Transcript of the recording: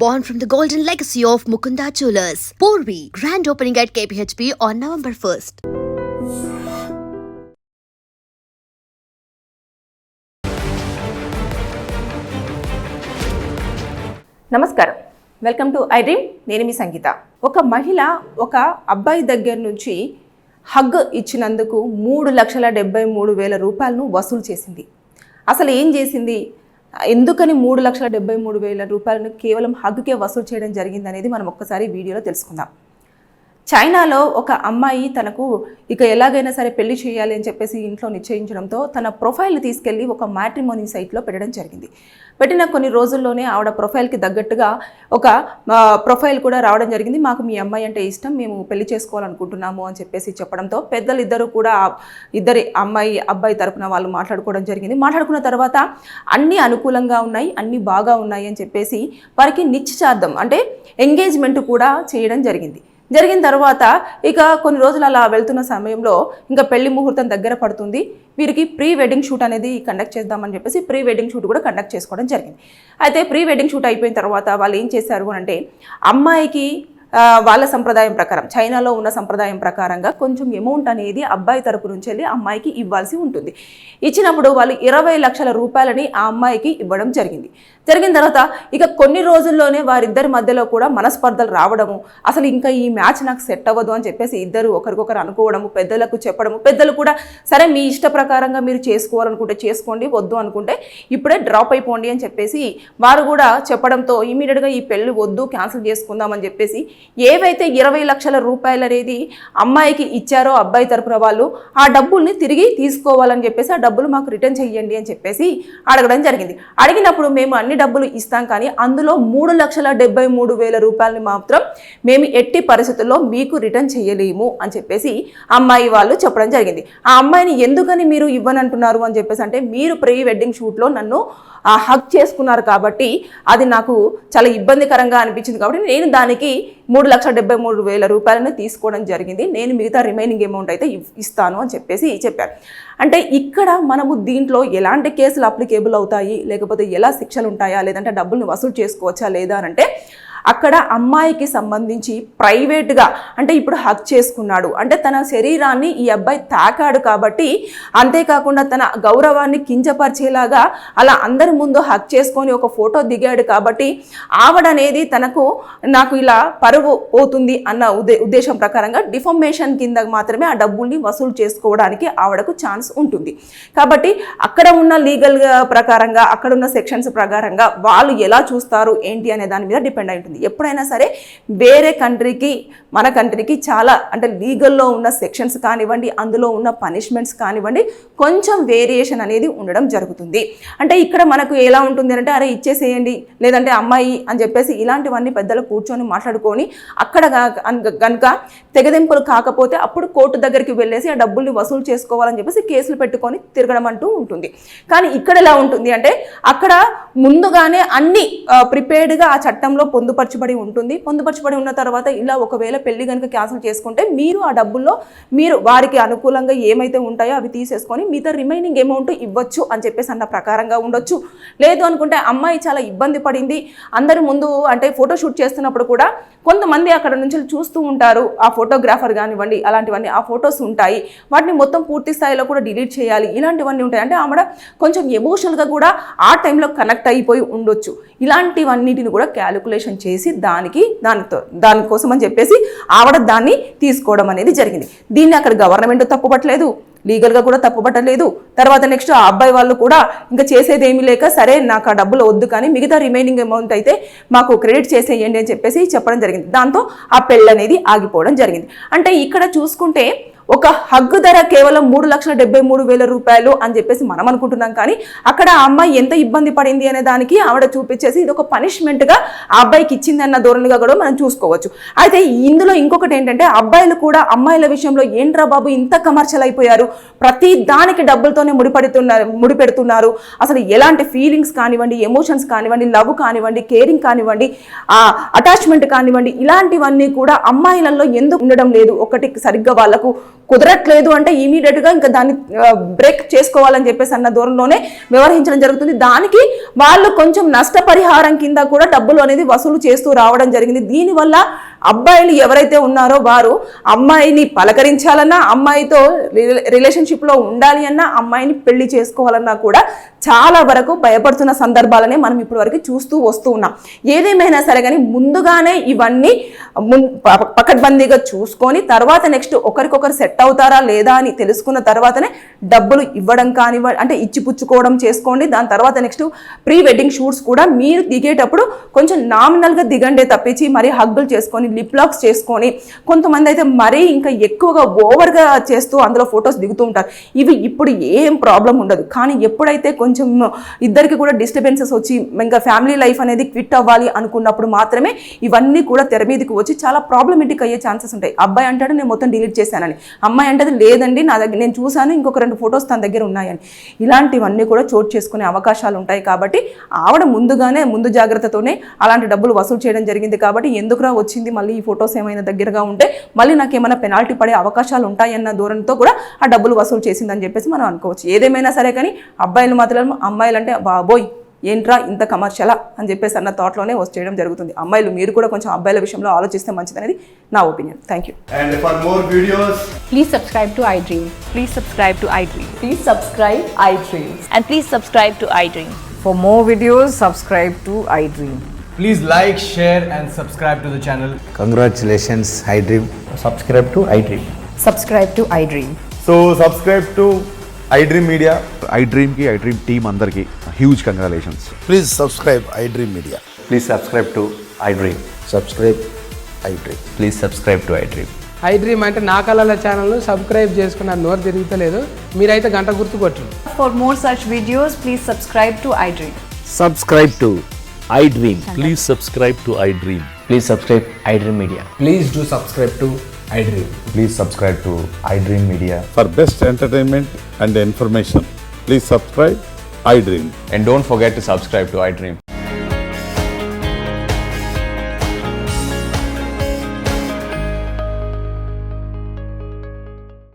born from the golden legacy of Mukunda Jewelers. Porvi, grand opening at KPHP on November 1st. నమస్కారం, welcome to I dream. నేను మీ సంగీత. ఒక మహిళ ఒక అబ్బాయి దగ్గర నుంచి హగ్ ఇచ్చినందుకు 3,73,000 రూపాయలను వసూలు చేసింది. అసలు ఏం చేసింది, ఎందుకని 3,73,000 రూపాయలను కేవలం హగ్కే వసూలు చేయడం జరిగింది అనేది మనం ఒక్కసారి వీడియోలో తెలుసుకుందాం. చైనాలో ఒక అమ్మాయి తనకు ఇక ఎలాగైనా సరే పెళ్లి చేయాలి అని చెప్పేసి ఇంట్లో నిశ్చయించడంతో తన ప్రొఫైల్ తీసుకెళ్ళి ఒక మ్యాట్రిమోనీ సైట్లో పెట్టడం జరిగింది. పెట్టిన కొన్ని రోజుల్లోనే ఆవిడ ప్రొఫైల్కి తగ్గట్టుగా ఒక ప్రొఫైల్ కూడా రావడం జరిగింది. మాకు మీ అమ్మాయి అంటే ఇష్టం, మేము పెళ్లి చేసుకోవాలనుకుంటున్నాము అని చెప్పేసి చెప్పడంతో పెద్దలు ఇద్దరు కూడా ఇద్దరి అబ్బాయి తరపున వాళ్ళు మాట్లాడుకోవడం జరిగింది. మాట్లాడుకున్న తర్వాత అన్నీ అనుకూలంగా ఉన్నాయి, అన్నీ బాగా ఉన్నాయి అని చెప్పేసి వారికి నిశ్చితార్థం అంటే ఎంగేజ్మెంట్ కూడా చేయడం జరిగింది. జరిగిన తర్వాత ఇక కొన్ని రోజులు అలా వెళ్తున్న సమయంలో ఇంకా పెళ్లి ముహూర్తం దగ్గర పడుతుంది. వీరికి ప్రీ వెడ్డింగ్ షూట్ అనేది కండక్ట్ చేద్దామని చెప్పేసి ప్రీ వెడ్డింగ్ షూట్ కూడా కండక్ట్ చేసుకోవడం జరిగింది. అయితే ప్రీ వెడ్డింగ్ షూట్ అయిపోయిన తర్వాత వాళ్ళు ఏం చేశారు అంటే అమ్మాయికి వాళ్ళ సంప్రదాయం ప్రకారం, చైనాలో ఉన్న సంప్రదాయం ప్రకారంగా కొంచెం అమౌంట్ అనేది అబ్బాయి తరపు నుంచి వెళ్ళి అమ్మాయికి ఇవ్వాల్సి ఉంటుంది. ఇచ్చినప్పుడు వాళ్ళు 20 లక్షల రూపాయలని ఆ అమ్మాయికి ఇవ్వడం జరిగింది. జరిగిన తర్వాత ఇక కొన్ని రోజుల్లోనే వారిద్దరి మధ్యలో కూడా మనస్పర్ధలు రావడము, అసలు ఇంకా ఈ మ్యాచ్ నాకు సెట్ అవ్వదు అని చెప్పేసి ఇద్దరు ఒకరికొకరు అనుకోవడము, పెద్దలకు చెప్పడము, పెద్దలు కూడా సరే మీ ఇష్ట ప్రకారంగా మీరు చేసుకోవాలనుకుంటే చేసుకోండి, వద్దు అనుకుంటే ఇప్పుడే డ్రాప్ అయిపోండి అని చెప్పేసి వారు కూడా చెప్పడంతో ఇమీడియట్గా ఈ పెళ్లి వద్దు, క్యాన్సిల్ చేసుకుందామని చెప్పేసి ఏవైతే 20 లక్షల రూపాయలు అనేది అమ్మాయికి ఇచ్చారో అబ్బాయి తరపున వాళ్ళు ఆ డబ్బుల్ని తిరిగి తీసుకోవాలని చెప్పేసి ఆ డబ్బులు మాకు రిటర్న్ చెయ్యండి అని చెప్పేసి అడగడం జరిగింది. అడిగినప్పుడు మేము అన్ని డబ్బులు ఇస్తాం, కానీ అందులో 3,73,000 రూపాయలని మాత్రం మేము ఎట్టి పరిస్థితుల్లో మీకు రిటర్న్ చేయలేము అని చెప్పేసి అమ్మాయి వాళ్ళు చెప్పడం జరిగింది. ఆ అమ్మాయిని ఎందుకని మీరు ఇవ్వనంటున్నారు అని చెప్పేసి అంటే మీరు ప్రీ వెడ్డింగ్ షూట్లో నన్ను హక్ చేసుకున్నారు కాబట్టి అది నాకు చాలా ఇబ్బందికరంగా అనిపించింది, కాబట్టి నేను దానికి 3,73,000 రూపాయలను తీసుకోవడం జరిగింది, నేను మిగతా రిమైనింగ్ అమౌంట్ అయితే ఇస్తాను అని చెప్పేసి చెప్పారు. అంటే ఇక్కడ మనము దీంట్లో ఎలాంటి కేసులు అప్లికేబుల్ అవుతాయి, లేకపోతే ఎలా శిక్షలు ఉంటాయా, లేదంటే డబ్బుల్ని వసూలు చేసుకోవచ్చా లేదా అంటే అక్కడ అమ్మాయికి సంబంధించి ప్రైవేట్గా అంటే ఇప్పుడు హక్ చేసుకున్నాడు అంటే తన శరీరాన్ని ఈ అబ్బాయి తాకాడు కాబట్టి, అంతేకాకుండా తన గౌరవాన్ని కించపరిచేలాగా అలా అందరి ముందు హక్ చేసుకొని ఒక ఫోటో దిగాడు కాబట్టి ఆవిడనేది నాకు ఇలా పరువు పోతుంది అన్న ఉద్దేశం ప్రకారంగా డిఫమేషన్ కింద మాత్రమే ఆ డబ్బుల్ని వసూలు చేసుకోవడానికి ఆవిడకు ఛాన్స్ ఉంటుంది. కాబట్టి అక్కడ ఉన్న లీగల్ ప్రకారంగా, అక్కడ ఉన్న సెక్షన్స్ ప్రకారంగా వాళ్ళు ఎలా చూస్తారు ఏంటి అనే దాని మీద డిపెండ్ అయి ఉంటుంది. ఎప్పుడైనా సరే వేరే కంట్రీకి మన కంట్రీకి చాలా అంటే లీగల్లో ఉన్న సెక్షన్స్ కానివ్వండి, అందులో ఉన్న పనిష్మెంట్స్ కానివ్వండి, కొంచెం వేరియేషన్ అనేది ఉండడం జరుగుతుంది. అంటే ఇక్కడ మనకు ఎలా ఉంటుంది అంటే అరే ఇచ్చేసేయండి, లేదంటే అమ్మాయి అని చెప్పేసి ఇలాంటివన్నీ పెద్దలు కూర్చొని మాట్లాడుకొని అక్కడ కనుక తెగదెంపులు కాకపోతే అప్పుడు కోర్టు దగ్గరికి వెళ్ళేసి ఆ డబ్బుల్ని వసూలు చేసుకోవాలని చెప్పేసి కేసులు పెట్టుకొని తిరగడం అంటూ ఉంటుంది. కానీ ఇక్కడ ఎలా ఉంటుంది అంటే అక్కడ ముందుగానే అన్ని ప్రిపేర్డ్గా ఆ చట్టంలో పొందుపరచబడి ఉంటుంది. పొందుపరచబడి ఉన్న తర్వాత ఇలా ఒకవేళ పెళ్లి కనుక క్యాన్సిల్ చేసుకుంటే మీరు ఆ డబ్బుల్లో మీరు వారికి అనుకూలంగా ఏమైతే ఉంటాయో అవి తీసేసుకొని మిగతా రిమైనింగ్ అమౌంట్ ఇవ్వచ్చు అని చెప్పేసి అన్న ప్రకారంగా ఉండొచ్చు. లేదు అనుకుంటే అమ్మాయి చాలా ఇబ్బంది పడింది, అందరి ముందు అంటే ఫోటోషూట్ చేస్తున్నప్పుడు కూడా కొంతమంది అక్కడ నుంచి చూస్తూ ఉంటారు, ఆ ఫోటోగ్రాఫర్ కానివ్వండి అలాంటివన్నీ ఆ ఫొటోస్ ఉంటాయి, వాటిని మొత్తం పూర్తి స్థాయిలో కూడా డిలీట్ చేయాలి, ఇలాంటివన్నీ ఉంటాయి. అంటే ఆవిడ కొంచెం ఎమోషనల్గా కూడా ఆ టైంలో కనెక్ట్ అయిపోయి ఉండొచ్చు. ఇలాంటివన్నిటిని కూడా క్యాలిక్యులేషన్ చేసి దానికోసం అని చెప్పేసి ఆవిడ దాన్ని తీసుకోవడం అనేది జరిగింది. దీన్ని అక్కడ గవర్నమెంట్ తప్పుపట్టలేదు, లీగల్గా కూడా తప్పుపట్టలేదు. తర్వాత నెక్స్ట్ ఆ అబ్బాయి వాళ్ళు కూడా ఇంకా చేసేది ఏమీ లేక సరే నాకు ఆ డబ్బులు వద్దు కానీ మిగతా రిమైనింగ్ అమౌంట్ అయితే మాకు క్రెడిట్ చేసేయండి అని చెప్పేసి చెప్పడం జరిగింది. దాంతో ఆ పెళ్ళి అనేది ఆగిపోవడం జరిగింది. అంటే ఇక్కడ చూసుకుంటే ఒక హగ్గు ధర కేవలం 3,73,000 రూపాయలు అని చెప్పేసి మనం అనుకుంటున్నాం, కానీ అక్కడ ఆ అమ్మాయి ఎంత ఇబ్బంది పడింది అనే దానికి ఆవిడ చూపించేసి ఇది ఒక పనిష్మెంట్గా ఆ అబ్బాయికి ఇచ్చింది అన్న ధోరణిగా కూడా మనం చూసుకోవచ్చు. అయితే ఇందులో ఇంకొకటి ఏంటంటే అబ్బాయిలు కూడా అమ్మాయిల విషయంలో ఏంట్రా బాబు ఇంత కమర్షియల్ అయిపోయారు, ప్రతి దానికి డబ్బులతోనే ముడిపెడుతున్నారు, అసలు ఎలాంటి ఫీలింగ్స్ కానివ్వండి, ఎమోషన్స్ కానివ్వండి, లవ్ కానివ్వండి, కేరింగ్ కానివ్వండి, అటాచ్మెంట్ కానివ్వండి, ఇలాంటివన్నీ కూడా అమ్మాయిలలో ఎందుకు ఉండడం లేదు, ఒకటి సరిగ్గా వాళ్ళకు కుదరట్లేదు అంటే ఇమీడియట్గా ఇంకా దాన్ని బ్రేక్ చేసుకోవాలని చెప్పేసి అన్న దూరంలోనే వ్యవహరించడం జరుగుతుంది. దానికి వాళ్ళు కొంచెం నష్టపరిహారం కింద కూడా డబ్బులు అనేది వసూలు చేస్తూ రావడం జరిగింది. దీనివల్ల అబ్బాయిలు ఎవరైతే ఉన్నారో వారు అమ్మాయిని పలకరించాలన్నా, అమ్మాయితో రిలేషన్షిప్లో ఉండాలి అన్నా, అమ్మాయిని పెళ్లి చేసుకోవాలన్నా కూడా చాలా వరకు భయపడుతున్న సందర్భాలనే మనం ఇప్పటి వరకు చూస్తూ వస్తూ ఉన్నాం. ఏదేమైనా సరే కానీ ముందుగానే ఇవన్నీ పకడ్బందీగా చూసుకొని తర్వాత నెక్స్ట్ ఒకరికొకరు సెట్ అవుతారా లేదా అని తెలుసుకున్న తర్వాతనే డబ్బులు ఇవ్వడం కానివ్వండి, అంటే ఇచ్చిపుచ్చుకోవడం చేసుకోండి. దాని తర్వాత నెక్స్ట్ ప్రీ వెడ్డింగ్ షూట్స్ కూడా మీరు దిగేటప్పుడు కొంచెం నామినల్గా దిగండే తప్పించి మరీ హగ్గులు చేసుకొని లిప్ లాక్స్ చేసుకొని, కొంతమంది అయితే మరీ ఇంకా ఎక్కువగా ఓవర్గా చేస్తూ అందులో ఫొటోస్ దిగుతూ ఉంటారు. ఇవి ఇప్పుడు ఏం ప్రాబ్లం ఉండదు. కానీ ఎప్పుడైతే కొంచెం ఇద్దరికి కూడా డిస్టర్బెన్సెస్ వచ్చి ఇంకా ఫ్యామిలీ లైఫ్ అనేది క్విట్ అవ్వాలి అనుకున్నప్పుడు మాత్రమే ఇవన్నీ కూడా తెర మీదకి వచ్చి చాలా ప్రాబ్లమేటిక్ అయ్యే ఛాన్సెస్ ఉంటాయి. అబ్బాయి అంటాడు నేను మొత్తం డిలీట్ చేశానని, అమ్మాయి అంటది లేదండి నా దగ్గర నేను చూశాను, ఇంకొక 2 ఫొటోస్ తన దగ్గర ఉన్నాయని. ఇలాంటివన్నీ కూడా చోటు చేసుకునే అవకాశాలు ఉంటాయి. కాబట్టి ఆవిడ ముందు జాగ్రత్తతోనే అలాంటి డబ్బులు వసూలు చేయడం జరిగింది. కాబట్టి ఎందుకురా వచ్చింది, మళ్ళీ ఈ ఫొటోస్ ఏమైనా దగ్గరగా ఉంటే మళ్ళీ నాకు ఏమైనా పెనాల్టీ పడే అవకాశాలు ఉంటాయన్న ధోరణితో కూడా ఆ డబ్బులు వసూలు చేసిందని చెప్పేసి మనం అనుకోవచ్చు. ఏదేమైనా సరే కానీ అబ్బాయిలు మాత్రం అమ్మాయిలంటే బాబోయ్ ఏంట్రా ఇంత కమర్షియలా అని చెప్పేసి అన్న థాట్లోనే చేయడం జరుగుతుంది. అమ్మాయిలు మీరు కూడా కొంచెం అబ్బాయిల విషయంలో ఆలోచిస్తే మంచిదనేది నా opinion. Thank you. And for more videos, Please subscribe to iDream. Please subscribe to iDream. Please subscribe iDream. And please subscribe to iDream. For more videos, subscribe to iDream. Please like, share and subscribe to the channel. Congratulations, iDream. Subscribe to iDream. Subscribe to iDream. so subscribe to iDream Media. iDream team అందరికి huge congratulations. Please subscribe iDream Media. Please subscribe to iDream. Subscribe iDream. Please subscribe to iDream. iDream అంటే నా కళల ఛానల్ను subscribe చేసుకున్న నోరు తిరుగుతలేదు, మీరైతే గంట గుర్తు కొట్టండి. For more such videos, please subscribe to iDream. Subscribe to iDream. Please subscribe to iDream. Please subscribe iDream Media. Please do subscribe to iDream. Please subscribe to iDream Media. For best entertainment and information, please subscribe iDream. And don't forget to subscribe to iDream.